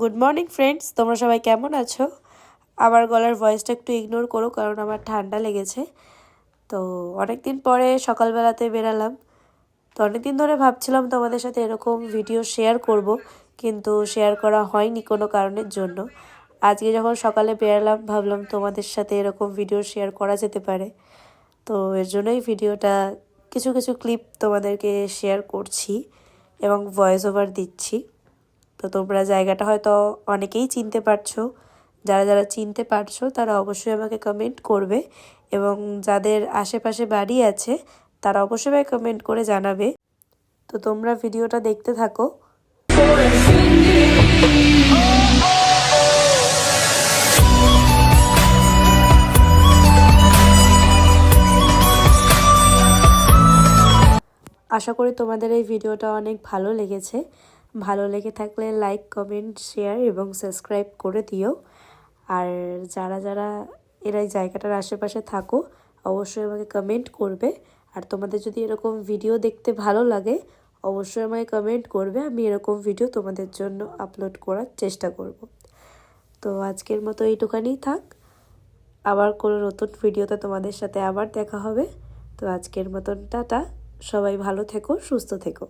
Good morning friends, তোমরা সবাই কেমন আছো? আমার গলার ভয়েসটা একটু ইগনোর করো, কারণ আমার ঠান্ডা লেগেছে। তো অনেক দিন পরে সকালবেলাতে বেরালাম। তো অনেক দিন ধরে ভাবছিলাম তোমাদের সাথে এরকম ভিডিও শেয়ার করব, কিন্তু শেয়ার করা হয়নি কোনো কারণের জন্য। আজকে যখন সকালে বেরালাম ভাবলাম তোমাদের সাথে এরকম ভিডিও শেয়ার করা যেতে পারে। তো এর জন্যই ভিডিওটা কিছু কিছু ক্লিপ তোমাদেরকে শেয়ার করছি এবং ভয়েস ওভার দিচ্ছি। তো তোমরা জায়গাটা হয়তো অনেকেই চিনতে পারছো, যারা যারা চিনতে পারছো তারা অবশ্যই আমাকে কমেন্ট করবে, এবং যাদের আশেপাশে বাড়ি আছে তারা অবশ্যই কমেন্ট করে জানাবে। তো তোমরা ভিডিওটা দেখতে থাকো। আশা করি তোমাদের এই ভিডিওটা অনেক ভালো লেগেছে। ভালো লেগে থাকলে লাইক, কমেন্ট, শেয়ার এবং সাবস্ক্রাইব করে দিও। আর যারা যারা এই জায়গাটার আশেপাশে থাকো অবশ্যই আমাকে কমেন্ট করবে। আর তোমাদের যদি এরকম ভিডিও দেখতে ভালো লাগে অবশ্যই আমাকে কমেন্ট করবে, আমি এরকম ভিডিও তোমাদের জন্য আপলোড করার চেষ্টা করব। তো আজকের মতো এইটুখানেই থাক, আবার কোনো নতুন ভিডিওতে তোমাদের সাথে আবার দেখা হবে। তো আজকের মতন টাটা, সবাই ভালো থেকো, সুস্থ থেকো।